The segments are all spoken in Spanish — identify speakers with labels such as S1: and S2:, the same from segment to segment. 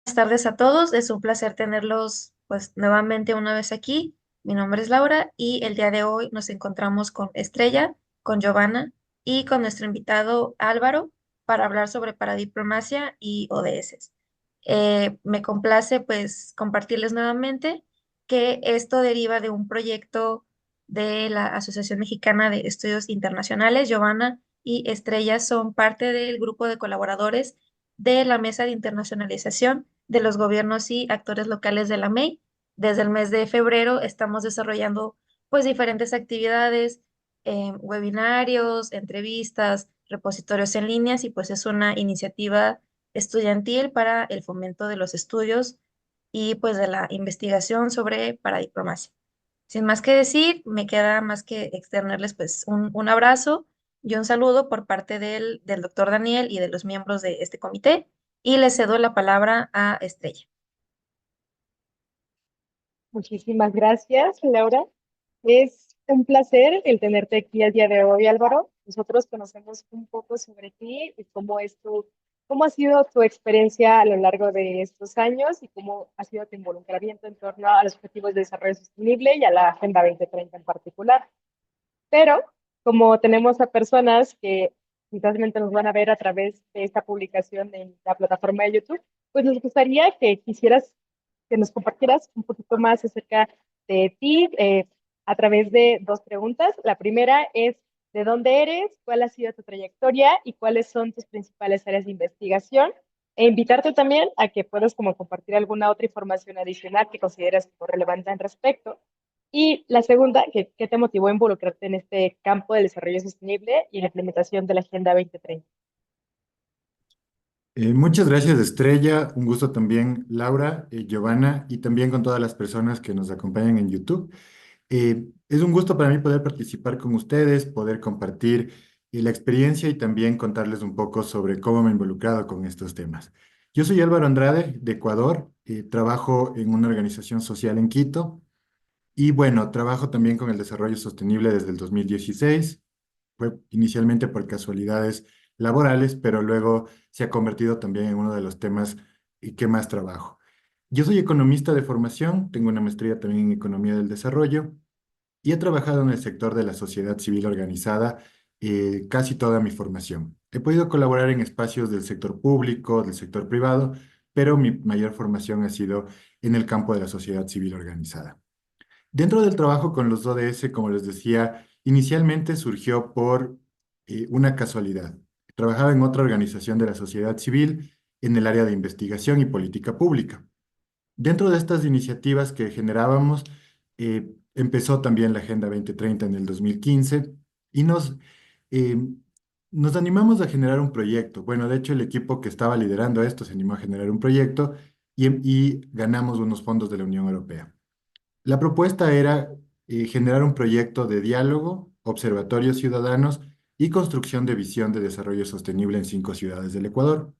S1: Buenas tardes a todos, es un placer tenerlos pues nuevamente una vez aquí. Mi nombre es Laura y el día de hoy nos encontramos con Estrella, con Giovanna y con nuestro invitado Álvaro para hablar sobre paradiplomacia y ODS. Me complace pues compartirles nuevamente que esto deriva de un proyecto de la Asociación Mexicana de Estudios Internacionales. Giovanna y Estrella son parte del grupo de colaboradores de la Mesa de Internacionalización de los Gobiernos y Actores Locales de la MEI. Desde el mes de febrero estamos desarrollando pues diferentes actividades, webinarios, entrevistas, repositorios en líneas y pues es una iniciativa estudiantil para el fomento de los estudios y pues de la investigación sobre paradiplomacia. Sin más que decir, me queda más que externarles pues un abrazo y un saludo por parte del doctor Daniel y de los miembros de este comité y le cedo la palabra a Estrella.
S2: Muchísimas gracias, Laura. Es un placer el tenerte aquí el día de hoy, Álvaro. Nosotros conocemos un poco sobre ti y cómo ha sido tu experiencia a lo largo de estos años y cómo ha sido tu involucramiento en torno a los objetivos de desarrollo sostenible y a la Agenda 2030 en particular. Pero como tenemos a personas que quizás nos van a ver a través de esta publicación en la plataforma de YouTube, pues nos gustaría que quisieras que nos compartieras un poquito más acerca de ti a través de dos preguntas. La primera es, ¿de dónde eres? ¿Cuál ha sido tu trayectoria? ¿Y cuáles son tus principales áreas de investigación? E invitarte también a que puedas como compartir alguna otra información adicional que consideras como relevante al respecto. Y la segunda, ¿qué te motivó a involucrarte en este campo del desarrollo sostenible y la implementación de la Agenda 2030?
S3: Muchas gracias, Estrella. Un gusto también, Laura, Giovanna, y también con todas las personas que nos acompañan en YouTube. Es un gusto para mí poder participar con ustedes, poder compartir la experiencia y también contarles un poco sobre cómo me he involucrado con estos temas. Yo soy Álvaro Andrade, de Ecuador. Trabajo en una organización social en Quito y bueno, trabajo también con el desarrollo sostenible desde el 2016. Fue inicialmente por casualidades laborales, pero luego se ha convertido también en uno de los temas y que más trabajo. Yo soy economista de formación, tengo una maestría también en economía del desarrollo y he trabajado en el sector de la sociedad civil organizada casi toda mi formación. He podido colaborar en espacios del sector público, del sector privado, pero mi mayor formación ha sido en el campo de la sociedad civil organizada. Dentro del trabajo con los ODS, como les decía, inicialmente surgió por una casualidad. Trabajaba en otra organización de la sociedad civil en el área de investigación y política pública. Dentro de estas iniciativas que generábamos, empezó también la Agenda 2030 en el 2015 y eh, nos animamos a generar un proyecto. Bueno, de hecho, el equipo que estaba liderando esto se animó a generar un proyecto y ganamos unos fondos de la Unión Europea. La propuesta era generar un proyecto de diálogo, observatorios ciudadanos y construcción de visión de desarrollo sostenible en 5 ciudades del Ecuador.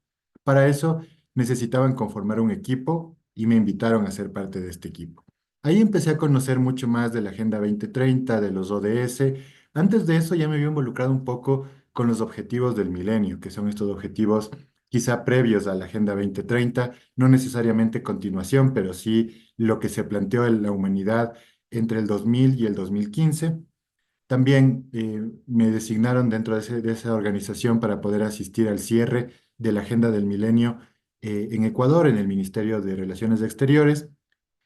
S3: Para eso necesitaban conformar un equipo y me invitaron a ser parte de este equipo. Ahí empecé a conocer mucho más de la Agenda 2030, de los ODS. Antes de eso ya me había involucrado un poco con los objetivos del milenio, que son estos objetivos quizá previos a la Agenda 2030, no necesariamente continuación, pero sí lo que se planteó en la humanidad entre el 2000 y el 2015. También me designaron dentro de esa organización para poder asistir al cierre de la Agenda del Milenio en Ecuador, en el Ministerio de Relaciones Exteriores,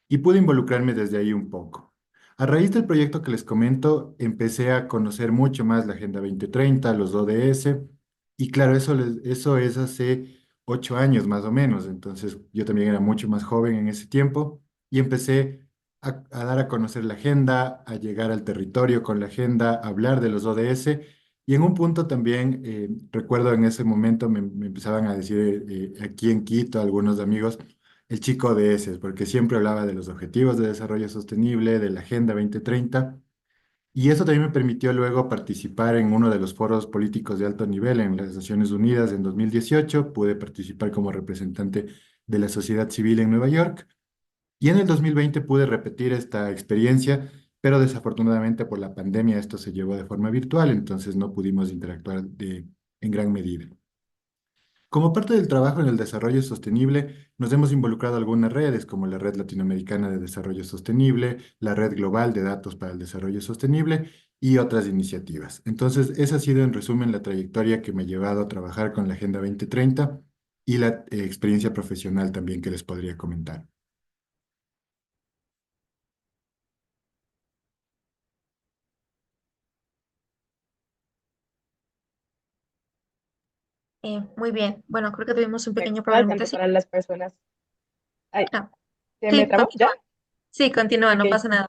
S3: y pude involucrarme desde ahí un poco. A raíz del proyecto que les comento, empecé a conocer mucho más la Agenda 2030, los ODS, y claro, eso es hace 8 años más o menos, entonces yo también era mucho más joven en ese tiempo y empecé a dar a conocer la agenda, a llegar al territorio con la agenda, a hablar de los ODS, y en un punto también, recuerdo en ese momento me empezaban a decir aquí en Quito algunos amigos, el chico de ese, porque siempre hablaba de los objetivos de desarrollo sostenible, de la Agenda 2030, y eso también me permitió luego participar en uno de los foros políticos de alto nivel en las Naciones Unidas en 2018. Pude participar como representante de la sociedad civil en Nueva York, y en el 2020 pude repetir esta experiencia, pero desafortunadamente por la pandemia esto se llevó de forma virtual, entonces no pudimos interactuar en gran medida. Como parte del trabajo en el desarrollo sostenible, nos hemos involucrado algunas redes, como la Red Latinoamericana de Desarrollo Sostenible, la Red Global de Datos para el Desarrollo Sostenible y otras iniciativas. Entonces, esa ha sido en resumen la trayectoria que me ha llevado a trabajar con la Agenda 2030 y la experiencia profesional también que les podría comentar.
S1: Muy bien. Bueno, creo que tuvimos un pequeño
S2: Actual,
S1: problemita
S2: tanto
S1: así.
S2: para las personas. Ay,
S1: Ah,
S2: ¿se me
S1: sí,
S2: trabó? ¿Ya?
S1: continúa. Sí, continúa, no
S2: Ok.
S1: pasa nada.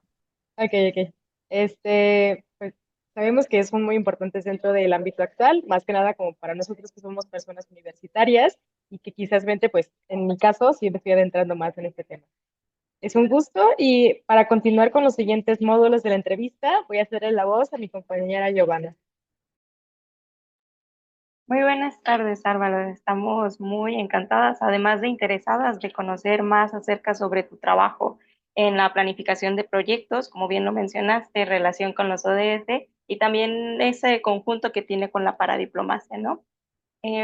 S2: Ok, ok. Pues sabemos que son muy importantes dentro del ámbito actual, más que nada como para nosotros que somos personas universitarias y que quizás mente, pues en mi caso, sí me estoy adentrando más en este tema. Es un gusto y para continuar con los siguientes módulos de la entrevista, voy a hacerle la voz a mi compañera Giovanna.
S4: Muy buenas tardes, Álvaro. Estamos muy encantadas, además de interesadas, de conocer más acerca sobre tu trabajo en la planificación de proyectos, como bien lo mencionaste, en relación con los ODS y también ese conjunto que tiene con la paradiplomacia, ¿no?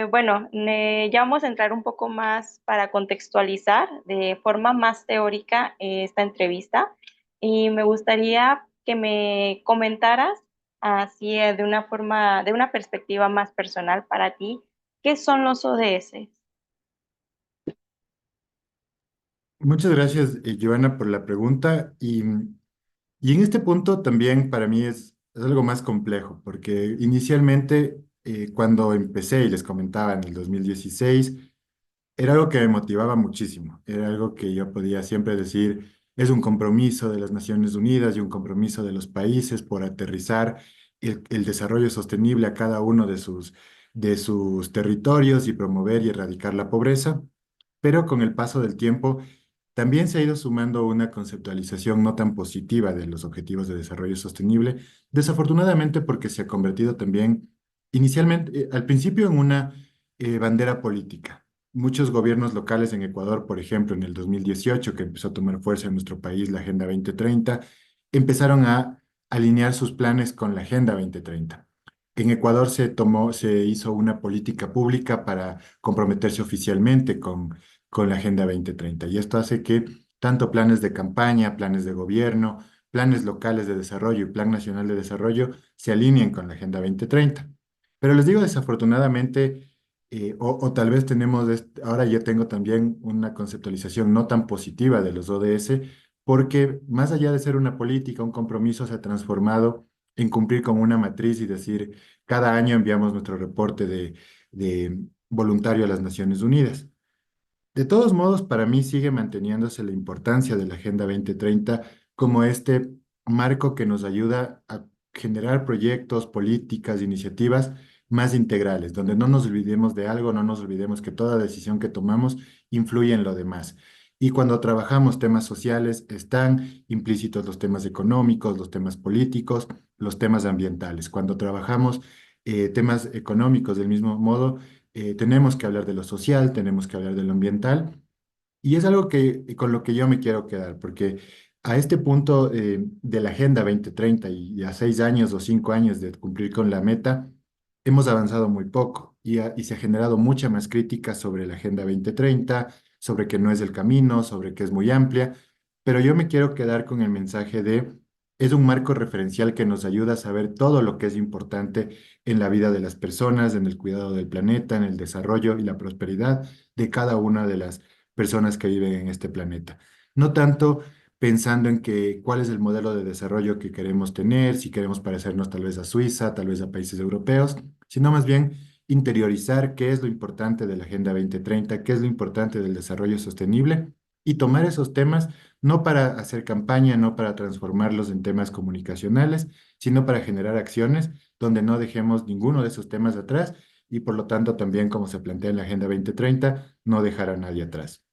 S4: Bueno, ya vamos a entrar un poco más para contextualizar de forma más teórica esta entrevista y me gustaría que me comentaras así de una forma, de una perspectiva más personal para ti, ¿qué son los ODS?
S3: Muchas gracias, Joana, por la pregunta. Y en este punto también para mí es algo más complejo, porque inicialmente, cuando empecé y les comentaba en el 2016, era algo que me motivaba muchísimo. Era algo que yo podía siempre decir, es un compromiso de las Naciones Unidas y un compromiso de los países por aterrizar el desarrollo sostenible a cada uno de sus territorios y promover y erradicar la pobreza. Pero con el paso del tiempo también se ha ido sumando una conceptualización no tan positiva de los objetivos de desarrollo sostenible, desafortunadamente porque se ha convertido también inicialmente, al principio en una bandera política. Muchos gobiernos locales en Ecuador, por ejemplo, en el 2018, que empezó a tomar fuerza en nuestro país la Agenda 2030, empezaron a alinear sus planes con la Agenda 2030. En Ecuador se hizo una política pública para comprometerse oficialmente con la Agenda 2030. Y esto hace que tanto planes de campaña, planes de gobierno, planes locales de desarrollo y Plan Nacional de Desarrollo se alineen con la Agenda 2030. Pero les digo, desafortunadamente, o tal vez ahora ya tengo también una conceptualización no tan positiva de los ODS, porque más allá de ser una política, un compromiso se ha transformado en cumplir con una matriz y decir, cada año enviamos nuestro reporte de voluntario a las Naciones Unidas. De todos modos, para mí sigue manteniéndose la importancia de la Agenda 2030 como este marco que nos ayuda a generar proyectos, políticas, iniciativas más integrales, donde no nos olvidemos de algo, no nos olvidemos que toda decisión que tomamos influye en lo demás. Y cuando trabajamos temas sociales, están implícitos los temas económicos, los temas políticos, los temas ambientales. Cuando trabajamos temas económicos del mismo modo, tenemos que hablar de lo social, tenemos que hablar de lo ambiental, y es algo con lo que yo me quiero quedar, porque a este punto de la Agenda 2030 y a 6 años o 5 años de cumplir con la meta, hemos avanzado muy poco y se ha generado mucha más crítica sobre la Agenda 2030, sobre que no es el camino, sobre que es muy amplia, pero yo me quiero quedar con el mensaje de, es un marco referencial que nos ayuda a saber todo lo que es importante en la vida de las personas, en el cuidado del planeta, en el desarrollo y la prosperidad de cada una de las personas que viven en este planeta. No tanto pensando en que cuál es el modelo de desarrollo que queremos tener, si queremos parecernos tal vez a Suiza, tal vez a países europeos, sino más bien interiorizar qué es lo importante de la Agenda 2030, qué es lo importante del desarrollo sostenible y tomar esos temas no para hacer campaña, no para transformarlos en temas comunicacionales, sino para generar acciones donde no dejemos ninguno de esos temas atrás y por lo tanto también, como se plantea en la Agenda 2030, no dejar a nadie atrás.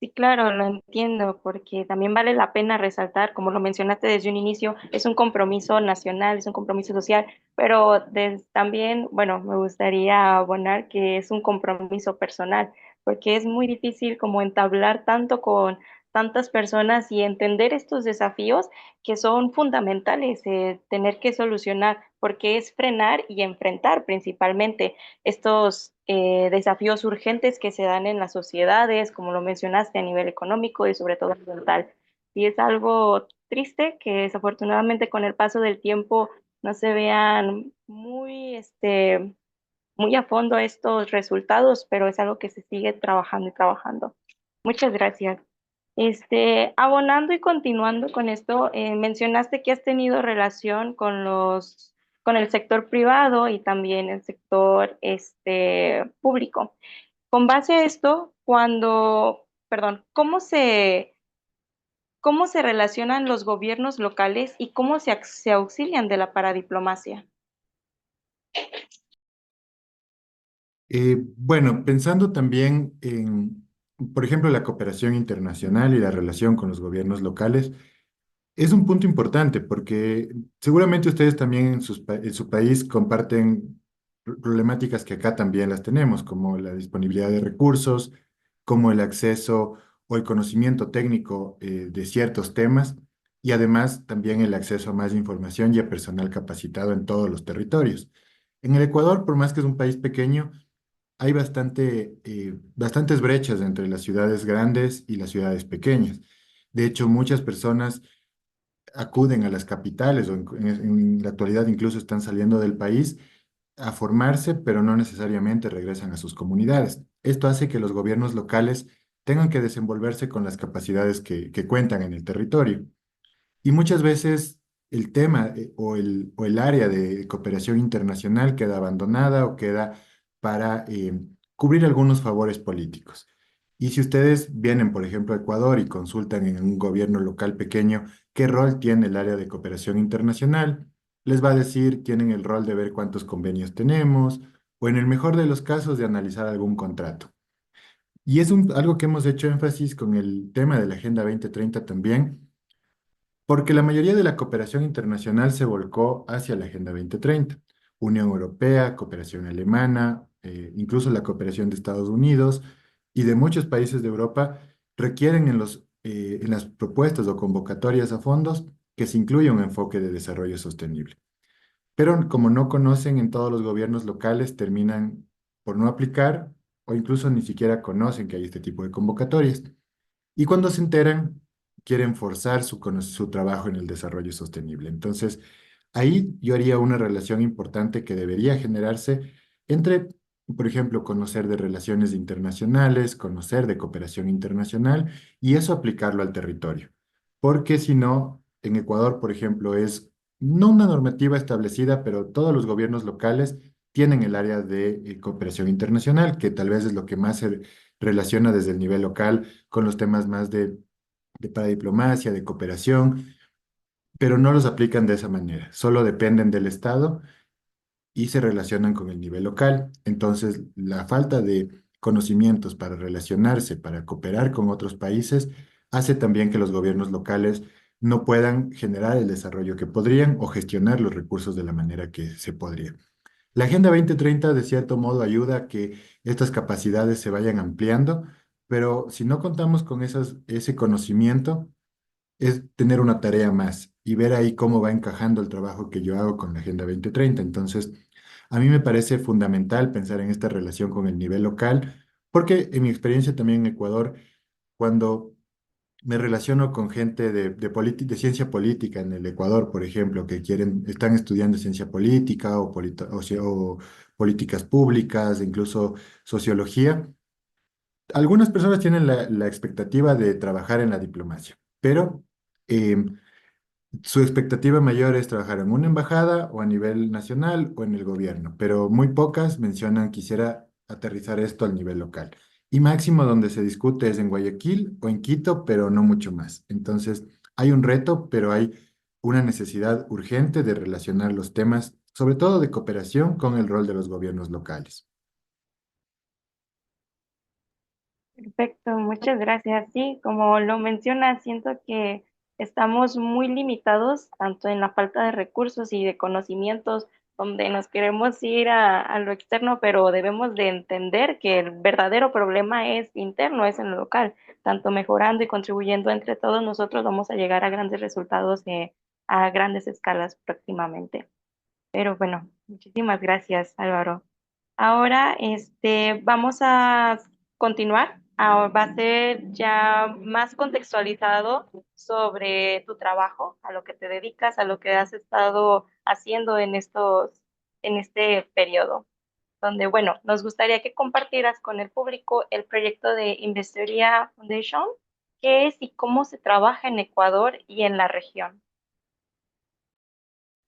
S4: Sí, claro, lo entiendo, porque también vale la pena resaltar, como lo mencionaste desde un inicio, es un compromiso nacional, es un compromiso social, pero también, bueno, me gustaría abonar que es un compromiso personal, porque es muy difícil como entablar tanto con tantas personas y entender estos desafíos que son fundamentales, tener que solucionar porque es frenar y enfrentar principalmente estos desafíos urgentes que se dan en las sociedades, como lo mencionaste, a nivel económico y sobre todo ambiental. Y es algo triste que desafortunadamente con el paso del tiempo no se vean muy a fondo estos resultados, pero es algo que se sigue trabajando y trabajando. Muchas gracias. Abonando y continuando con esto, mencionaste que has tenido relación con con el sector privado y también el sector público. Con base a esto, perdón, cómo se relacionan los gobiernos locales y cómo se auxilian de la paradiplomacia?
S3: Bueno, pensando también en, por ejemplo, la cooperación internacional y la relación con los gobiernos locales, es un punto importante porque seguramente ustedes también en su país comparten problemáticas que acá también las tenemos, como la disponibilidad de recursos, como el acceso o el conocimiento técnico de ciertos temas y además también el acceso a más información y a personal capacitado en todos los territorios. En el Ecuador, por más que es un país pequeño, hay bastantes brechas entre las ciudades grandes y las ciudades pequeñas. De hecho, muchas personas acuden a las capitales o en la actualidad incluso están saliendo del país a formarse, pero no necesariamente regresan a sus comunidades. Esto hace que los gobiernos locales tengan que desenvolverse con las capacidades que cuentan en el territorio. Y muchas veces el tema o el área de cooperación internacional queda abandonada o queda para cubrir algunos favores políticos. Y si ustedes vienen, por ejemplo, a Ecuador y consultan en un gobierno local pequeño qué rol tiene el área de cooperación internacional, les va a decir, tienen el rol de ver cuántos convenios tenemos o en el mejor de los casos de analizar algún contrato. Y es algo que hemos hecho énfasis con el tema de la Agenda 2030 también porque la mayoría de la cooperación internacional se volcó hacia la Agenda 2030. Unión Europea, cooperación alemana, incluso la cooperación de Estados Unidos y de muchos países de Europa requieren en las propuestas o convocatorias a fondos que se incluya un enfoque de desarrollo sostenible. Pero como no conocen en todos los gobiernos locales, terminan por no aplicar o incluso ni siquiera conocen que hay este tipo de convocatorias. Y cuando se enteran, quieren forzar su trabajo en el desarrollo sostenible. Entonces, ahí yo haría una relación importante que debería generarse entre, por ejemplo, conocer de relaciones internacionales, conocer de cooperación internacional y eso aplicarlo al territorio. Porque si no, en Ecuador, por ejemplo, es no una normativa establecida, pero todos los gobiernos locales tienen el área de cooperación internacional, que tal vez es lo que más se relaciona desde el nivel local con los temas más de paradiplomacia, de cooperación, pero no los aplican de esa manera. Solo dependen del Estado y se relacionan con el nivel local. Entonces, la falta de conocimientos para relacionarse, para cooperar con otros países, hace también que los gobiernos locales no puedan generar el desarrollo que podrían o gestionar los recursos de la manera que se podría. La Agenda 2030 de cierto modo ayuda a que estas capacidades se vayan ampliando, pero si no contamos con ese conocimiento, es tener una tarea más y ver ahí cómo va encajando el trabajo que yo hago con la Agenda 2030. Entonces, a mí me parece fundamental pensar en esta relación con el nivel local, porque en mi experiencia también en Ecuador, cuando me relaciono con gente de ciencia política en el Ecuador, por ejemplo, que están estudiando ciencia política o políticas públicas, incluso sociología. Algunas personas tienen la expectativa de trabajar en la diplomacia, pero su expectativa mayor es trabajar en una embajada o a nivel nacional o en el gobierno, pero muy pocas mencionan quisiera aterrizar esto al nivel local. Y máximo donde se discute es en Guayaquil o en Quito, pero no mucho más. Entonces, hay un reto, pero hay una necesidad urgente de relacionar los temas, sobre todo de cooperación, con el rol de los gobiernos locales.
S4: Perfecto, muchas gracias. Sí, como lo mencionas, siento que estamos muy limitados tanto en la falta de recursos y de conocimientos, donde nos queremos ir a lo externo, pero debemos de entender que el verdadero problema es interno, es en lo local. Tanto mejorando y contribuyendo entre todos nosotros vamos a llegar a grandes resultados a grandes escalas próximamente. Pero bueno, muchísimas gracias, Álvaro. Ahora, vamos a continuar. Ahora va a ser ya más contextualizado sobre tu trabajo, a lo que te dedicas, a lo que has estado haciendo en este periodo, donde, bueno, nos gustaría que compartieras con el público el proyecto de Investoría Foundation, qué es y cómo se trabaja en Ecuador y en la región.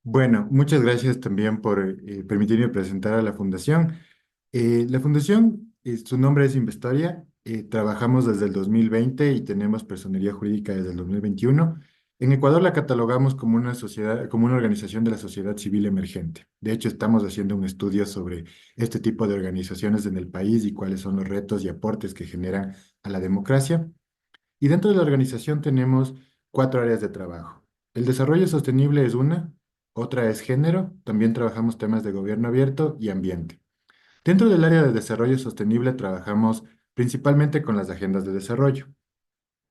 S3: Bueno, muchas gracias también por permitirme presentar a la fundación. La fundación, su nombre es Investoria. Trabajamos desde el 2020 y tenemos personería jurídica desde el 2021. En Ecuador la catalogamos como una sociedad, como una organización de la sociedad civil emergente. De hecho, estamos haciendo un estudio sobre este tipo de organizaciones en el país y cuáles son los retos y aportes que generan a la democracia. Y dentro de la organización tenemos cuatro áreas de trabajo. El desarrollo sostenible es una, otra es género, también trabajamos temas de gobierno abierto y ambiente. Dentro del área de desarrollo sostenible trabajamos principalmente con las agendas de desarrollo.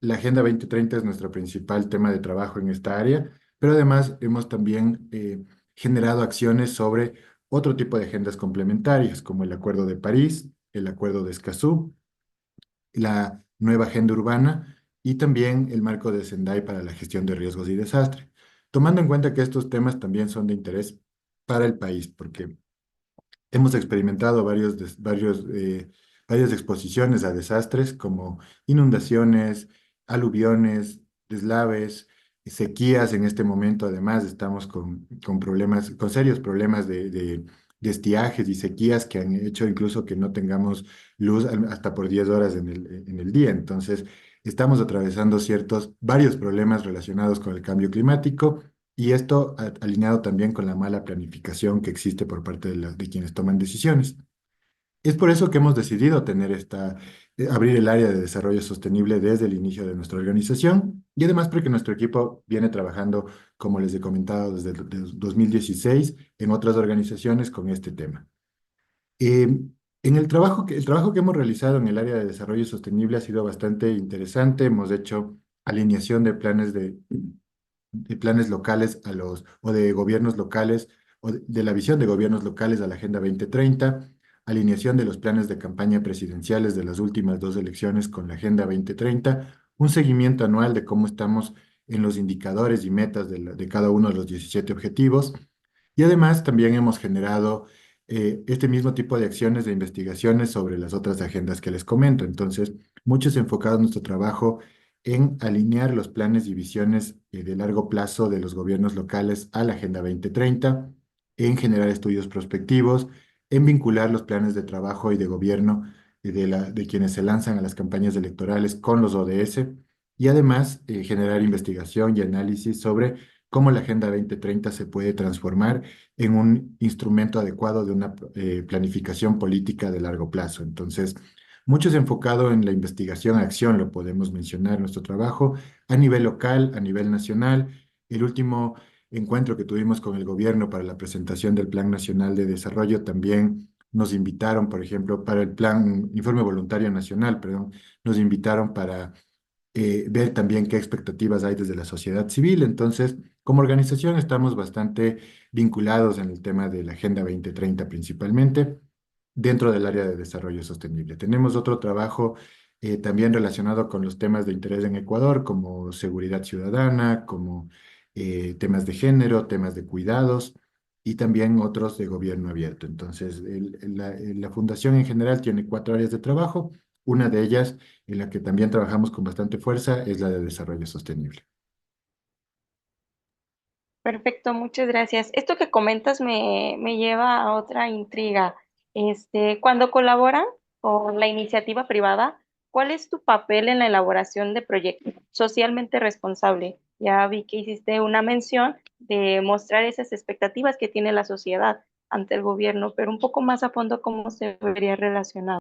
S3: La Agenda 2030 es nuestro principal tema de trabajo en esta área, pero además hemos también generado acciones sobre otro tipo de agendas complementarias, como el Acuerdo de París, el Acuerdo de Escazú, la nueva agenda urbana y también el marco de Sendai para la gestión de riesgos y desastres, tomando en cuenta que estos temas también son de interés para el país, porque hemos experimentado varias exposiciones a desastres como inundaciones, aluviones, deslaves, sequías. En este momento, además, estamos con problemas, con serios problemas de estiajes y sequías que han hecho incluso que no tengamos luz hasta por 10 horas en el día. Entonces, estamos atravesando varios problemas relacionados con el cambio climático y esto alineado también con la mala planificación que existe por parte de quienes toman decisiones. Es por eso que hemos decidido abrir el área de desarrollo sostenible desde el inicio de nuestra organización y además porque nuestro equipo viene trabajando, como les he comentado, desde 2016 en otras organizaciones con este tema. Eh, el trabajo que hemos realizado en el área de desarrollo sostenible ha sido bastante interesante. Hemos hecho alineación de planes locales o de gobiernos locales, o de la visión de gobiernos locales a la Agenda 2030, alineación de los planes de campaña presidenciales de las últimas dos elecciones con la Agenda 2030, un seguimiento anual de cómo estamos en los indicadores y metas de cada uno de los 17 objetivos. Y además también hemos generado este mismo tipo de acciones de investigaciones sobre las otras agendas que les comento. Entonces, mucho es enfocado nuestro trabajo en alinear los planes y visiones de largo plazo de los gobiernos locales a la Agenda 2030, en generar estudios prospectivos, en vincular los planes de trabajo y de gobierno de quienes se lanzan a las campañas electorales con los ODS y además generar investigación y análisis sobre cómo la Agenda 2030 se puede transformar en un instrumento adecuado de una planificación política de largo plazo. Entonces, mucho es enfocado en la investigación-acción, lo podemos mencionar en nuestro trabajo, a nivel local, a nivel nacional. El último encuentro que tuvimos con el gobierno para la presentación del Plan Nacional de Desarrollo también nos invitaron, por ejemplo, para el Plan Informe Voluntario Nacional, perdón, nos invitaron para ver también qué expectativas hay desde la sociedad civil. Entonces, como organización estamos bastante vinculados en el tema de la Agenda 2030 principalmente dentro del área de desarrollo sostenible. Tenemos otro trabajo también relacionado con los temas de interés en Ecuador, como seguridad ciudadana, como temas de género, temas de cuidados y también otros de gobierno abierto. Entonces, la fundación en general tiene cuatro áreas de trabajo. Una de ellas, en la que también trabajamos con bastante fuerza, es la de desarrollo sostenible.
S4: Perfecto, muchas gracias. Esto que comentas me lleva a otra intriga. Cuando colaboran con la iniciativa privada, ¿cuál es tu papel en la elaboración de proyectos socialmente responsable? Ya vi que hiciste una mención de mostrar esas expectativas que tiene la sociedad ante el gobierno, pero un poco más a fondo, ¿cómo se vería relacionado?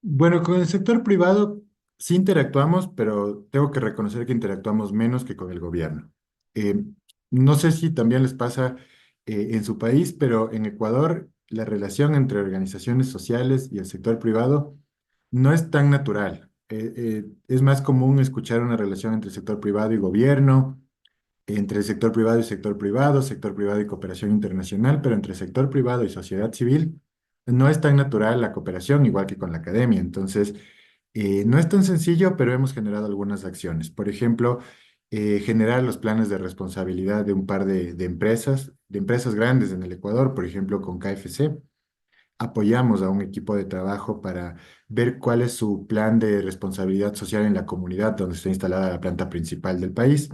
S3: Bueno, con el sector privado sí interactuamos, pero tengo que reconocer que interactuamos menos que con el gobierno. Eh, no sé si también les pasa en su país, pero en Ecuador la relación entre organizaciones sociales y el sector privado no es tan natural. Es más común escuchar una relación entre sector privado y gobierno, entre el sector privado y cooperación internacional, pero entre sector privado y sociedad civil no es tan natural la cooperación, igual que con la academia. Entonces, no es tan sencillo, pero hemos generado algunas acciones. Por ejemplo, generar los planes de responsabilidad de un par de empresas grandes en el Ecuador, por ejemplo, con KFC. Apoyamos a un equipo de trabajo para ver cuál es su plan de responsabilidad social en la comunidad donde está instalada la planta principal del país.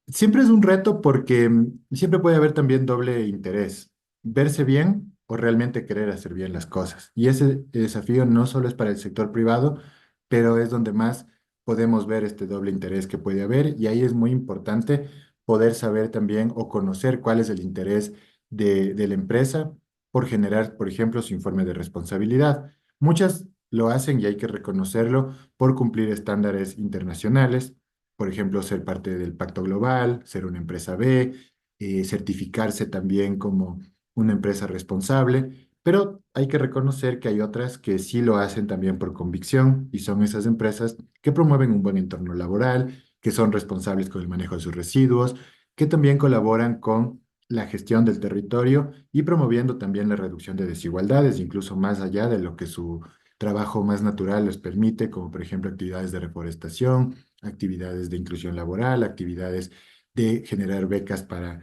S3: Siempre es un reto porque siempre puede haber también doble interés, verse bien o realmente querer hacer bien las cosas. Y ese desafío no solo es para el sector privado, pero es donde más podemos ver este doble interés que puede haber. Y ahí es muy importante poder saber también o conocer cuál es el interés de la empresa por generar, por ejemplo, su informe de responsabilidad. Muchas lo hacen y hay que reconocerlo por cumplir estándares internacionales, por ejemplo, ser parte del Pacto Global, ser una empresa B, certificarse también como una empresa responsable, pero hay que reconocer que hay otras que sí lo hacen también por convicción y son esas empresas que promueven un buen entorno laboral, que son responsables con el manejo de sus residuos, que también colaboran con la gestión del territorio y promoviendo también la reducción de desigualdades, incluso más allá de lo que su trabajo más natural les permite, como por ejemplo actividades de reforestación, actividades de inclusión laboral, actividades de generar becas para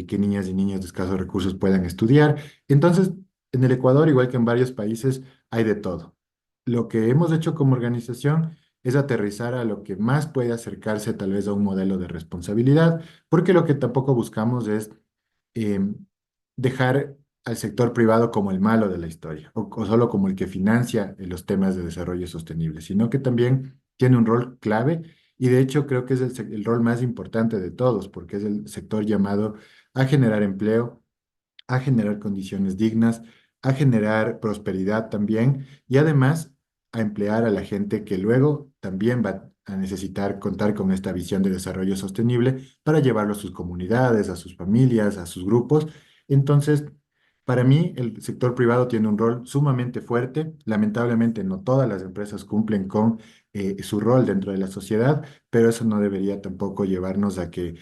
S3: que niñas y niños de escasos recursos puedan estudiar. Entonces, en el Ecuador, igual que en varios países, hay de todo. Lo que hemos hecho como organización es aterrizar a lo que más puede acercarse tal vez a un modelo de responsabilidad, porque lo que tampoco buscamos es eh, dejar al sector privado como el malo de la historia o solo como el que financia los temas de desarrollo sostenible, sino que también tiene un rol clave y de hecho creo que es el rol más importante de todos, porque es el sector llamado a generar empleo, a generar condiciones dignas, a generar prosperidad también y además a emplear a la gente que luego también va a necesitar contar con esta visión de desarrollo sostenible para llevarlo a sus comunidades, a sus familias, a sus grupos. Entonces, para mí, el sector privado tiene un rol sumamente fuerte. Lamentablemente, no todas las empresas cumplen con su rol dentro de la sociedad, pero eso no debería tampoco llevarnos a que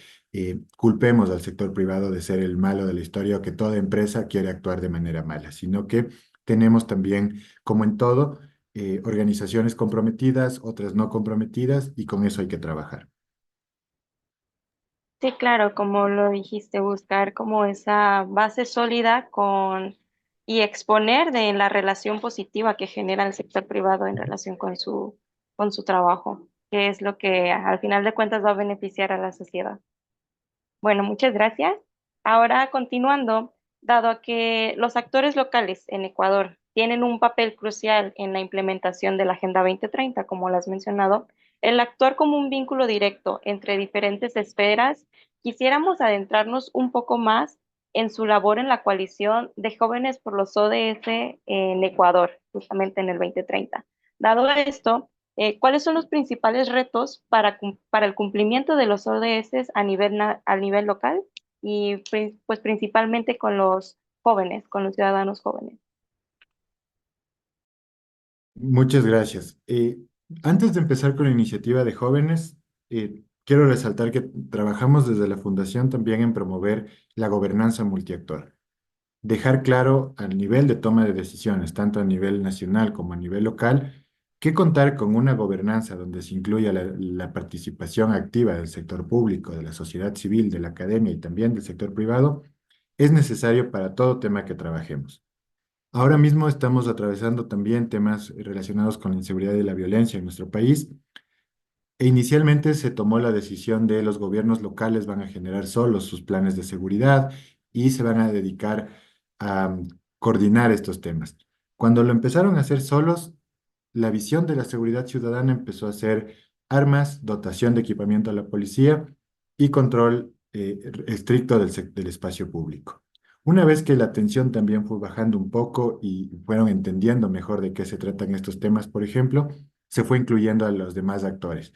S3: culpemos al sector privado de ser el malo de la historia o que toda empresa quiere actuar de manera mala, sino que tenemos también, como en todo, organizaciones comprometidas, otras no comprometidas, y con eso hay que trabajar.
S4: Sí, claro, como lo dijiste, buscar como esa base sólida con y exponer de la relación positiva que genera el sector privado en relación con su trabajo, que es lo que al final de cuentas va a beneficiar a la sociedad. Bueno, muchas gracias. Ahora, continuando, dado a que los actores locales en Ecuador tienen un papel crucial en la implementación de la Agenda 2030, como lo has mencionado, el actuar como un vínculo directo entre diferentes esferas, quisiéramos adentrarnos un poco más en su labor en la coalición de jóvenes por los ODS en Ecuador, justamente en el 2030. Dado esto, ¿cuáles son los principales retos para el cumplimiento de los ODS a nivel local y pues principalmente con los jóvenes, con los ciudadanos jóvenes?
S3: Muchas gracias. Antes de empezar con la iniciativa de jóvenes, quiero resaltar que trabajamos desde la Fundación también en promover la gobernanza multiactor. Dejar claro al nivel de toma de decisiones, tanto a nivel nacional como a nivel local, que contar con una gobernanza donde se incluya la participación activa del sector público, de la sociedad civil, de la academia y también del sector privado, es necesario para todo tema que trabajemos. Ahora mismo estamos atravesando también temas relacionados con la inseguridad y la violencia en nuestro país. E inicialmente se tomó la decisión de los gobiernos locales van a generar solos sus planes de seguridad y se van a dedicar a coordinar estos temas. Cuando lo empezaron a hacer solos, la visión de la seguridad ciudadana empezó a ser armas, dotación de equipamiento a la policía y control estricto del espacio público. Una vez que la atención también fue bajando un poco y fueron entendiendo mejor de qué se tratan estos temas, por ejemplo, se fue incluyendo a los demás actores.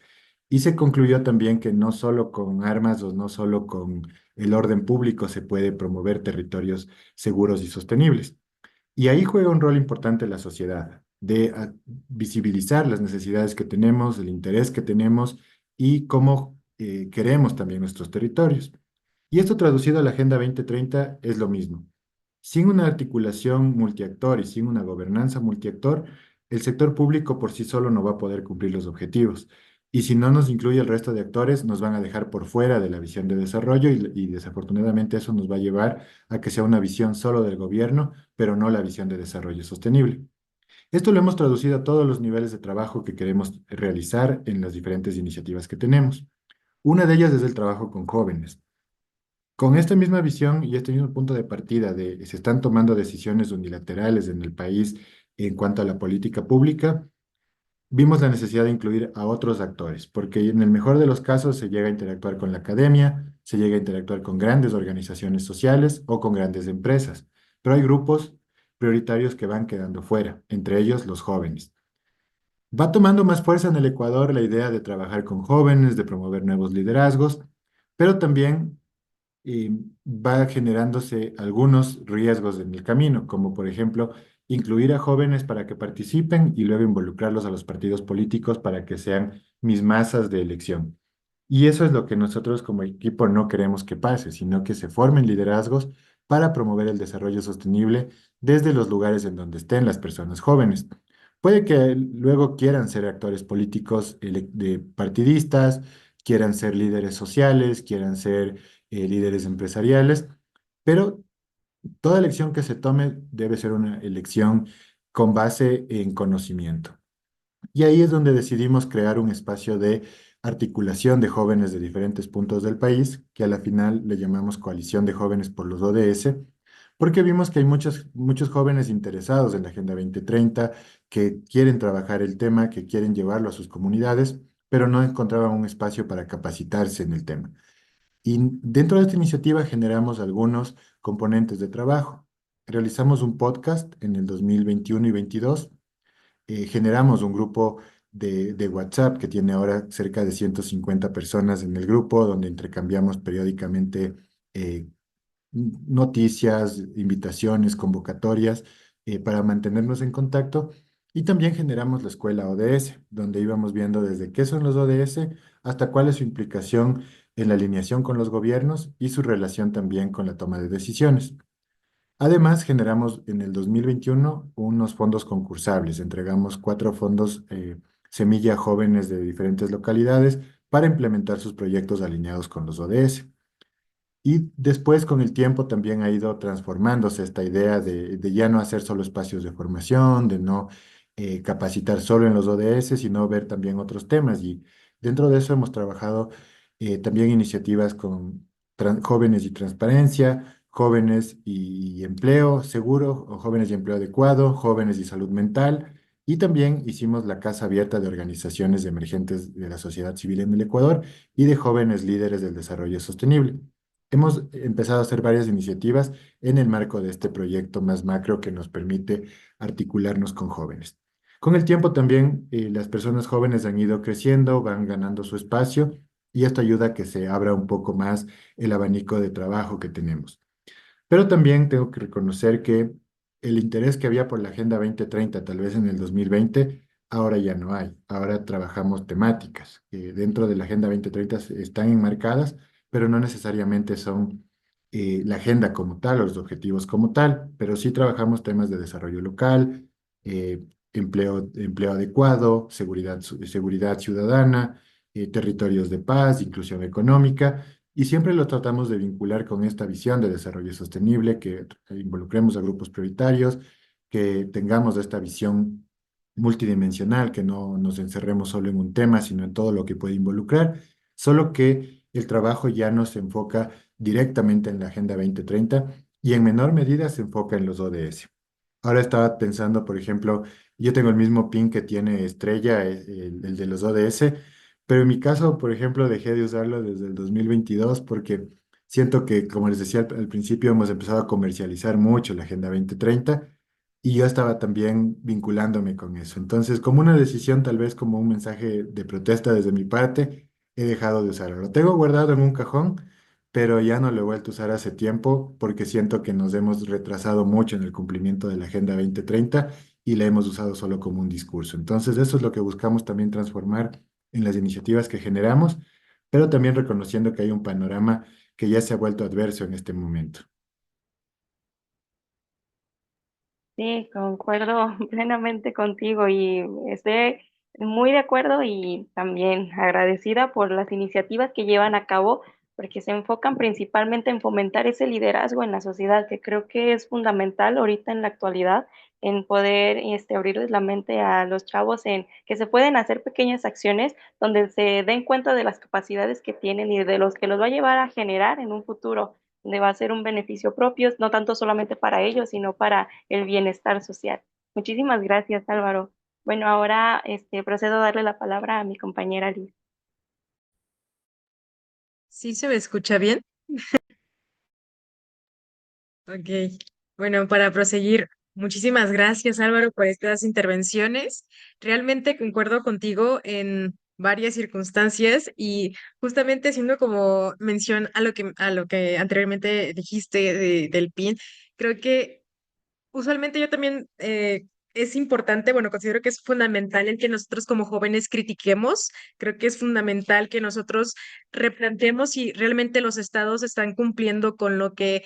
S3: Y se concluyó también que no solo con armas o no solo con el orden público se puede promover territorios seguros y sostenibles. Y ahí juega un rol importante la sociedad, de visibilizar las necesidades que tenemos, el interés que tenemos y cómo queremos también nuestros territorios. Y esto traducido a la Agenda 2030 es lo mismo. Sin una articulación multiactor y sin una gobernanza multiactor, el sector público por sí solo no va a poder cumplir los objetivos. Y si no nos incluye el resto de actores, nos van a dejar por fuera de la visión de desarrollo y desafortunadamente eso nos va a llevar a que sea una visión solo del gobierno, pero no la visión de desarrollo sostenible. Esto lo hemos traducido a todos los niveles de trabajo que queremos realizar en las diferentes iniciativas que tenemos. Una de ellas es el trabajo con jóvenes. Con esta misma visión y este mismo punto de partida de se están tomando decisiones unilaterales en el país en cuanto a la política pública, vimos la necesidad de incluir a otros actores, porque en el mejor de los casos se llega a interactuar con la academia, se llega a interactuar con grandes organizaciones sociales o con grandes empresas, pero hay grupos prioritarios que van quedando fuera, entre ellos los jóvenes. Va tomando más fuerza en el Ecuador la idea de trabajar con jóvenes, de promover nuevos liderazgos, pero también y va generándose algunos riesgos en el camino, como por ejemplo incluir a jóvenes para que participen y luego involucrarlos a los partidos políticos para que sean mis masas de elección. Y eso es lo que nosotros como equipo no queremos que pase, sino que se formen liderazgos para promover el desarrollo sostenible desde los lugares en donde estén las personas jóvenes. Puede que luego quieran ser actores políticos de partidistas, quieran ser líderes sociales, quieran ser líderes empresariales, pero toda elección que se tome debe ser una elección con base en conocimiento. Y ahí es donde decidimos crear un espacio de articulación de jóvenes de diferentes puntos del país, que a la final le llamamos Coalición de Jóvenes por los ODS, porque vimos que hay muchos jóvenes interesados en la Agenda 2030, que quieren trabajar el tema, que quieren llevarlo a sus comunidades, pero no encontraban un espacio para capacitarse en el tema. Y dentro de esta iniciativa generamos algunos componentes de trabajo. Realizamos un podcast en el 2021 y 22. Generamos un grupo de WhatsApp que tiene ahora cerca de 150 personas en el grupo, donde intercambiamos periódicamente eh, noticias, invitaciones, convocatorias para mantenernos en contacto. Y también generamos la escuela ODS, donde íbamos viendo desde qué son los ODS hasta cuál es su implicación en la alineación con los gobiernos y su relación también con la toma de decisiones. Además, generamos en el 2021 unos fondos concursables. Entregamos 4 fondos semilla a jóvenes de diferentes localidades para implementar sus proyectos alineados con los ODS. Y después, con el tiempo, también ha ido transformándose esta idea de ya no hacer solo espacios de formación, de no capacitar solo en los ODS, sino ver también otros temas. Y dentro de eso hemos trabajado también iniciativas con jóvenes y transparencia, jóvenes y empleo seguro, o jóvenes y empleo adecuado, jóvenes y salud mental. Y también hicimos la Casa Abierta de Organizaciones Emergentes de la Sociedad Civil en el Ecuador y de jóvenes líderes del desarrollo sostenible. Hemos empezado a hacer varias iniciativas en el marco de este proyecto más macro que nos permite articularnos con jóvenes. Con el tiempo también las personas jóvenes han ido creciendo, van ganando su espacio y esto ayuda a que se abra un poco más el abanico de trabajo que tenemos. Pero también tengo que reconocer que el interés que había por la Agenda 2030, tal vez en el 2020, ahora ya no hay. Ahora trabajamos temáticas que dentro de la Agenda 2030 están enmarcadas, pero no necesariamente son la agenda como tal o los objetivos como tal, pero sí trabajamos temas de desarrollo local, empleo adecuado, seguridad ciudadana, territorios de paz, inclusión económica. Y siempre lo tratamos de vincular con esta visión de desarrollo sostenible, que involucremos a grupos prioritarios, que tengamos esta visión multidimensional, que no nos encerremos solo en un tema, sino en todo lo que puede involucrar, solo que el trabajo ya no se enfoca directamente en la Agenda 2030 y en menor medida se enfoca en los ODS. Ahora estaba pensando, por ejemplo, yo tengo el mismo pin que tiene Estrella, el de los ODS, pero en mi caso, por ejemplo, dejé de usarlo desde el 2022 porque siento que, como les decía al principio, hemos empezado a comercializar mucho la Agenda 2030 y yo estaba también vinculándome con eso. Entonces, como una decisión, tal vez como un mensaje de protesta desde mi parte, he dejado de usarlo. Lo tengo guardado en un cajón, pero ya no lo he vuelto a usar hace tiempo porque siento que nos hemos retrasado mucho en el cumplimiento de la Agenda 2030 y la hemos usado solo como un discurso. Entonces, eso es lo que buscamos también transformar en las iniciativas que generamos, pero también reconociendo que hay un panorama que ya se ha vuelto adverso en este momento.
S4: Sí, concuerdo plenamente contigo y estoy muy de acuerdo y también agradecida por las iniciativas que llevan a cabo, porque se enfocan principalmente en fomentar ese liderazgo en la sociedad, que creo que es fundamental ahorita en la actualidad, en poder abrirles la mente a los chavos en que se pueden hacer pequeñas acciones donde se den cuenta de las capacidades que tienen y de los que los va a llevar a generar en un futuro donde va a ser un beneficio propio, no tanto solamente para ellos, sino para el bienestar social. Muchísimas gracias, Álvaro. Bueno, ahora procedo a darle la palabra a mi compañera Liz.
S5: ¿Sí se me escucha bien? Ok. Bueno, para proseguir, muchísimas gracias, Álvaro, por estas intervenciones. Realmente concuerdo contigo en varias circunstancias y justamente haciendo como mención a lo que anteriormente dijiste del PIN, creo que usualmente yo también es importante, bueno, considero que es fundamental el que nosotros como jóvenes critiquemos. Creo que es fundamental que nosotros replanteemos si realmente los estados están cumpliendo con lo que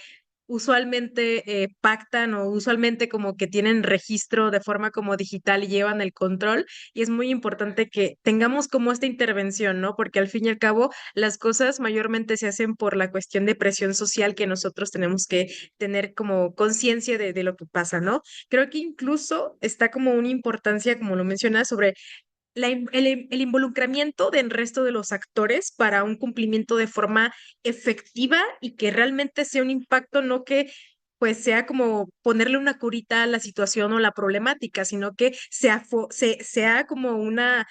S5: usualmente pactan o usualmente como que tienen registro de forma como digital y llevan el control. Y es muy importante que tengamos como esta intervención, ¿no? Porque al fin y al cabo las cosas mayormente se hacen por la cuestión de presión social que nosotros tenemos que tener como conciencia de lo que pasa, ¿no? Creo que incluso está como una importancia, como lo mencionas, sobre el involucramiento del resto de los actores para un cumplimiento de forma efectiva y que realmente sea un impacto, no que pues sea como ponerle una curita a la situación o la problemática, sino que sea como una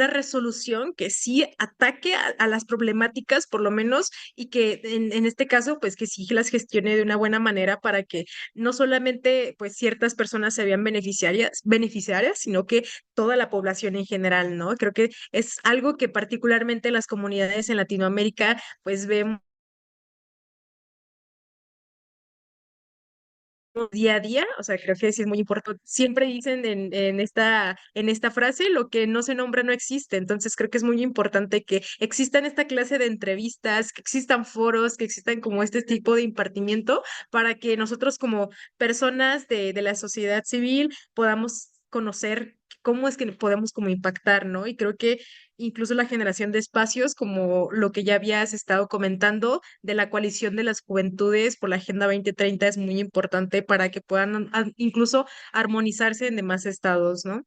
S5: resolución que sí ataque a las problemáticas, por lo menos, y que en este caso, pues que sí las gestione de una buena manera para que no solamente pues ciertas personas se vean beneficiarias, sino que toda la población en general, ¿no? Creo que es algo que particularmente las comunidades en Latinoamérica pues vemos día a día, o sea, creo que sí es muy importante. Siempre dicen en esta frase, lo que no se nombra no existe, entonces creo que es muy importante que existan esta clase de entrevistas, que existan foros, que existan como este tipo de impartimiento para que nosotros como personas de la sociedad civil podamos conocer cómo es que podemos como impactar, ¿no? Y creo que incluso la generación de espacios, como lo que ya habías estado comentando, de la coalición de las juventudes por la Agenda 2030 es muy importante para que puedan incluso armonizarse en demás estados, ¿no?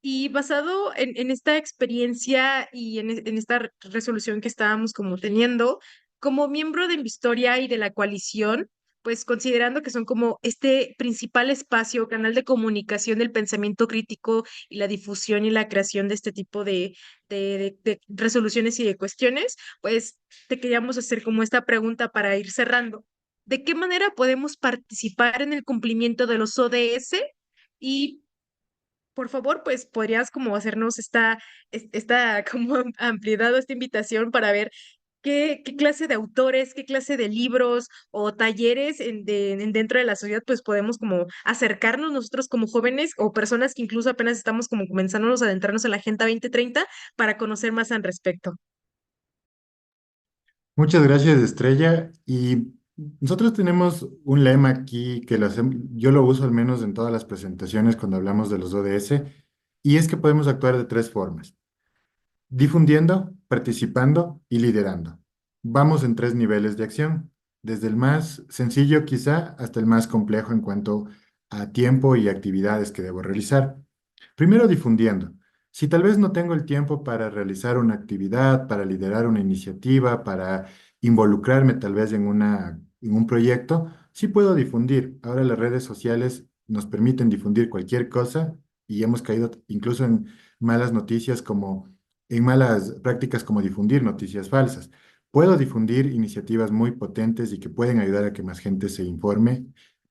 S5: Y basado en esta experiencia y en esta resolución que estábamos como teniendo, como miembro de Historia y de la coalición, pues considerando que son como este principal espacio, canal de comunicación del pensamiento crítico y la difusión y la creación de este tipo de resoluciones y de cuestiones, pues te queríamos hacer como esta pregunta para ir cerrando. ¿De qué manera podemos participar en el cumplimiento de los ODS? Y por favor, pues podrías como hacernos esta como ampliedad o esta invitación para ver qué clase de autores, qué clase de libros o talleres dentro de la sociedad, pues podemos como acercarnos nosotros como jóvenes o personas que incluso apenas estamos como comenzándonos a adentrarnos en la Agenda 2030 para conocer más al respecto.
S3: Muchas gracias, Estrella. Y nosotros tenemos un lema aquí que yo lo uso al menos en todas las presentaciones cuando hablamos de los ODS, y es que podemos actuar de tres formas: difundiendo, participando y liderando. Vamos en tres niveles de acción, desde el más sencillo quizá hasta el más complejo en cuanto a tiempo y actividades que debo realizar. Primero, difundiendo. Si tal vez no tengo el tiempo para realizar una actividad, para liderar una iniciativa, para involucrarme tal vez en un proyecto, sí puedo difundir. Ahora las redes sociales nos permiten difundir cualquier cosa y hemos caído incluso en malas noticias como en malas prácticas como difundir noticias falsas. Puedo difundir iniciativas muy potentes y que pueden ayudar a que más gente se informe,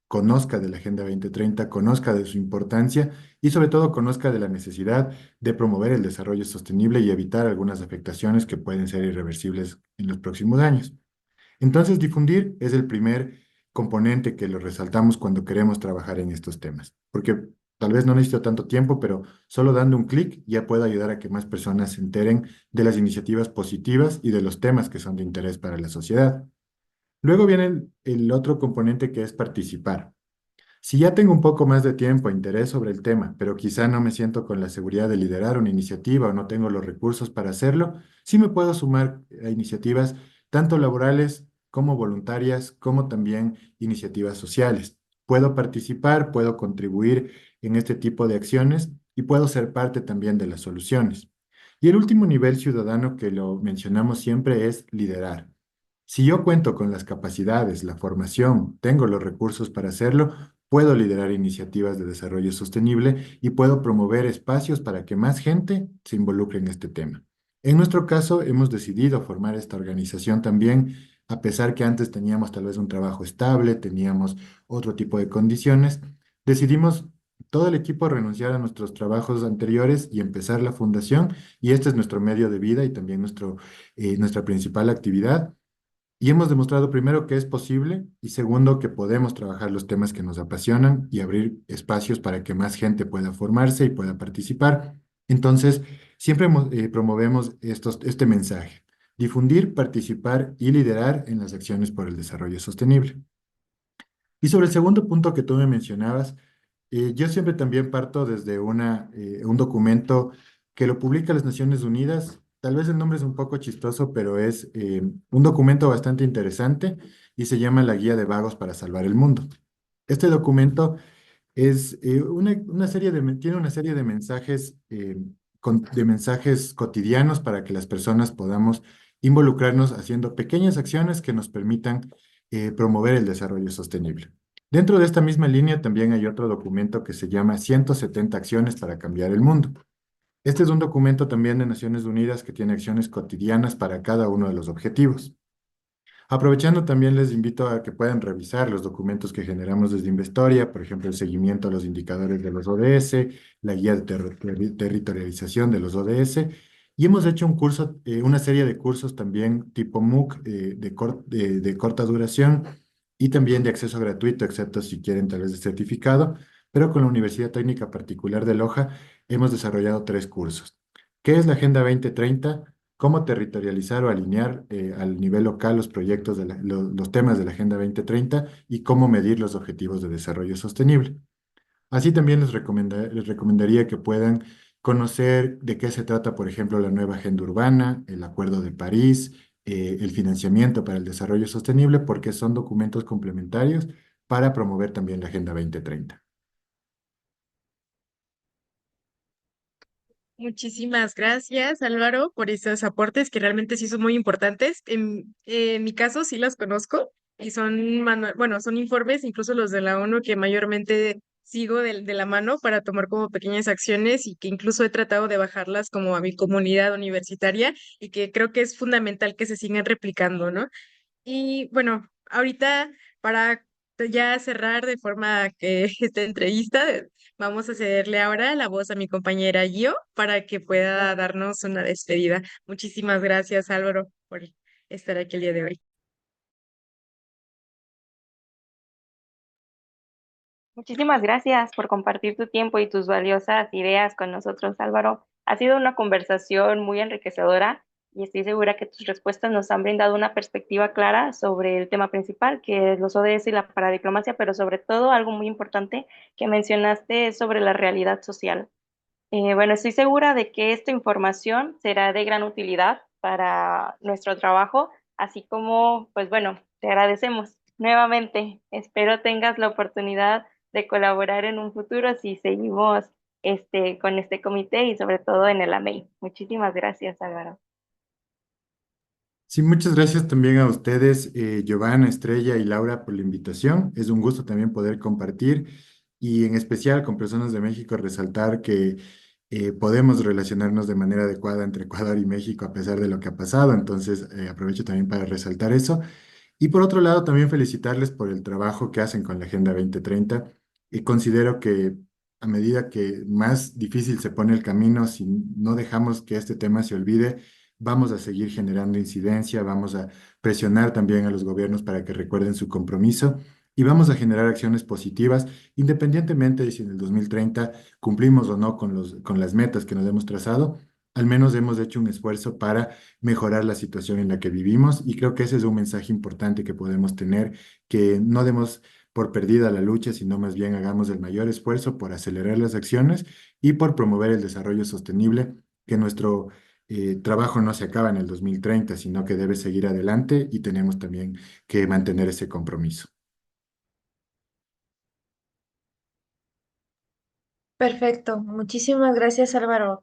S3: conozca de la Agenda 2030, conozca de su importancia y sobre todo conozca de la necesidad de promover el desarrollo sostenible y evitar algunas afectaciones que pueden ser irreversibles en los próximos años. Entonces, difundir es el primer componente que lo resaltamos cuando queremos trabajar en estos temas, porque Tal vez no necesito tanto tiempo, pero solo dando un clic ya puedo ayudar a que más personas se enteren de las iniciativas positivas y de los temas que son de interés para la sociedad. Luego viene el otro componente que es participar. Si ya tengo un poco más de tiempo e interés sobre el tema, pero quizá no me siento con la seguridad de liderar una iniciativa o no tengo los recursos para hacerlo, sí me puedo sumar a iniciativas tanto laborales como voluntarias, como también iniciativas sociales. Puedo participar, puedo contribuir en este tipo de acciones y puedo ser parte también de las soluciones. Y el último nivel ciudadano que lo mencionamos siempre es liderar. Si yo cuento con las capacidades, la formación, tengo los recursos para hacerlo, puedo liderar iniciativas de desarrollo sostenible y puedo promover espacios para que más gente se involucre en este tema. En nuestro caso, hemos decidido formar esta organización también, a pesar que antes teníamos tal vez un trabajo estable, teníamos otro tipo de condiciones, decidimos todo el equipo renunciar a nuestros trabajos anteriores y empezar la fundación, y este es nuestro medio de vida y también nuestra principal actividad. Y hemos demostrado primero que es posible y segundo que podemos trabajar los temas que nos apasionan y abrir espacios para que más gente pueda formarse y pueda participar. Entonces, siempre promovemos este mensaje: difundir, participar y liderar en las acciones por el desarrollo sostenible. Y sobre el segundo punto que tú me mencionabas, yo siempre también parto desde un documento que lo publica las Naciones Unidas. Tal vez el nombre es un poco chistoso, pero es un documento bastante interesante y se llama La Guía de Vagos para Salvar el Mundo. Este documento es tiene una serie de mensajes, de mensajes cotidianos para que las personas podamos involucrarnos haciendo pequeñas acciones que nos permitan promover el desarrollo sostenible. Dentro de esta misma línea también hay otro documento que se llama 170 acciones para cambiar el mundo. Este es un documento también de Naciones Unidas que tiene acciones cotidianas para cada uno de los objetivos. Aprovechando, también les invito a que puedan revisar los documentos que generamos desde Investoria, por ejemplo, el seguimiento a los indicadores de los ODS, la guía de territorialización de los ODS, y hemos hecho una serie de cursos también tipo MOOC de corta duración y también de acceso gratuito, excepto si quieren tal vez de certificado, pero con la Universidad Técnica Particular de Loja hemos desarrollado 3 cursos. ¿Qué es la Agenda 2030? Cómo territorializar o alinear al nivel local los proyectos los temas de la Agenda 2030 y cómo medir los objetivos de desarrollo sostenible. Así también les recomendaría que puedan conocer de qué se trata, por ejemplo, la nueva Agenda Urbana, el Acuerdo de París, el financiamiento para el desarrollo sostenible, porque son documentos complementarios para promover también la Agenda 2030.
S5: Muchísimas gracias, Álvaro, por esos aportes que realmente sí son muy importantes. En mi caso sí los conozco y son, bueno, son informes, incluso los de la ONU, que mayormente sigo de la mano para tomar como pequeñas acciones y que incluso he tratado de bajarlas como a mi comunidad universitaria y que creo que es fundamental que se sigan replicando, ¿no? Y bueno, ahorita para ya cerrar de forma que esta entrevista, vamos a cederle ahora la voz a mi compañera Gio para que pueda darnos una despedida. Muchísimas gracias, Álvaro, por estar aquí el día de hoy.
S4: Muchísimas gracias por compartir tu tiempo y tus valiosas ideas con nosotros, Álvaro. Ha sido una conversación muy enriquecedora y estoy segura que tus respuestas nos han brindado una perspectiva clara sobre el tema principal, que es los ODS y la paradiplomacia, pero sobre todo algo muy importante que mencionaste es sobre la realidad social. Bueno, estoy segura de que esta información será de gran utilidad para nuestro trabajo, así como, pues bueno, te agradecemos nuevamente. Espero tengas la oportunidad de colaborar en un futuro si seguimos con este comité y sobre todo en el AMEI. Muchísimas gracias, Álvaro.
S3: Sí, muchas gracias también a ustedes, Giovanna, Estrella y Laura, por la invitación. Es un gusto también poder compartir y en especial con personas de México resaltar que podemos relacionarnos de manera adecuada entre Ecuador y México a pesar de lo que ha pasado. Entonces, aprovecho también para resaltar eso. Y por otro lado, también felicitarles por el trabajo que hacen con la Agenda 2030. Y considero que a medida que más difícil se pone el camino, si no dejamos que este tema se olvide, vamos a seguir generando incidencia, vamos a presionar también a los gobiernos para que recuerden su compromiso y vamos a generar acciones positivas, independientemente de si en el 2030 cumplimos o no con las metas que nos hemos trazado. Al menos hemos hecho un esfuerzo para mejorar la situación en la que vivimos y creo que ese es un mensaje importante que podemos tener, que no demos por perdida la lucha, sino más bien hagamos el mayor esfuerzo por acelerar las acciones y por promover el desarrollo sostenible, que nuestro trabajo no se acaba en el 2030, sino que debe seguir adelante y tenemos también que mantener ese compromiso.
S1: Perfecto, muchísimas gracias Álvaro.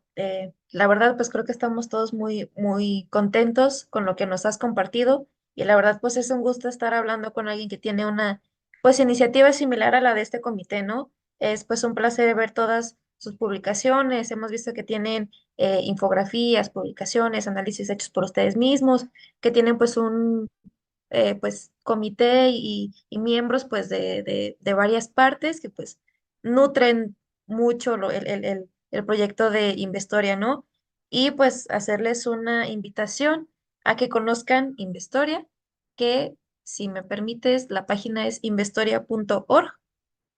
S1: La verdad, pues creo que estamos todos muy, muy contentos con lo que nos has compartido y la verdad, pues es un gusto estar hablando con alguien que tiene una, pues iniciativa similar a la de este comité, ¿no? Es pues un placer ver todas sus publicaciones. Hemos visto que tienen infografías, publicaciones, análisis hechos por ustedes mismos, que tienen pues un pues comité y miembros pues de varias partes que pues nutren mucho el proyecto de Investoria, ¿no? Y pues hacerles una invitación a que conozcan Investoria, que si me permites, la página es investoria.org.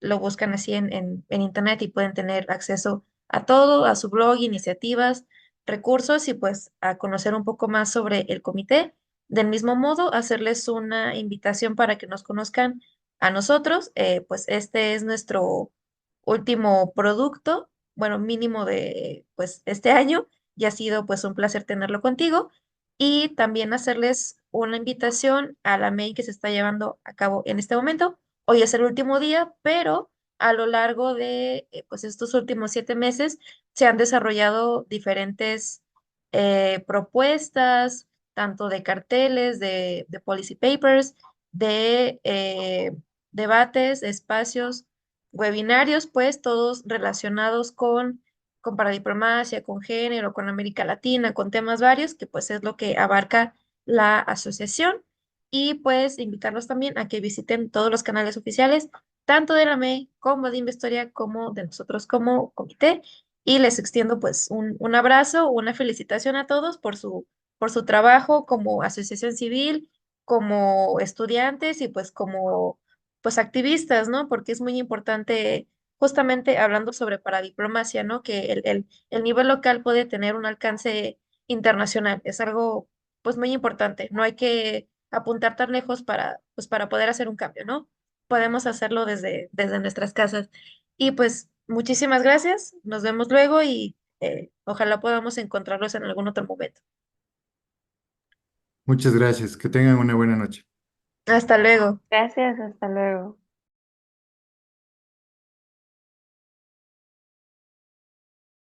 S1: Lo buscan así en internet y pueden tener acceso a todo, a su blog, iniciativas, recursos y pues a conocer un poco más sobre el comité. Del mismo modo, hacerles una invitación para que nos conozcan a nosotros. Pues este es nuestro último producto, bueno, mínimo de pues este año, y ha sido pues un placer tenerlo contigo. Y también hacerles una invitación a la mail que se está llevando a cabo en este momento. Hoy es el último día, pero a lo largo de pues estos últimos 7 meses se han desarrollado diferentes propuestas, tanto de carteles, de policy papers, de debates, espacios, webinarios, pues todos relacionados con paradiplomacia, con género, con América Latina, con temas varios, que pues es lo que abarca la asociación. Y pues invitarlos también a que visiten todos los canales oficiales, tanto de la ME como de Investoria, como de nosotros como comité. Y les extiendo pues un abrazo, una felicitación a todos por su trabajo como asociación civil, como estudiantes y pues como pues activistas, ¿no? Porque es muy importante, justamente hablando sobre paradiplomacia, ¿no? Que el nivel local puede tener un alcance internacional. Es algo pues muy importante. No hay que apuntar tan lejos pues, para poder hacer un cambio, ¿no? Podemos hacerlo desde nuestras casas. Y pues muchísimas gracias. Nos vemos luego y ojalá podamos encontrarlos en algún otro momento.
S3: Muchas gracias. Que tengan una buena noche.
S1: Hasta luego.
S4: Gracias, hasta luego.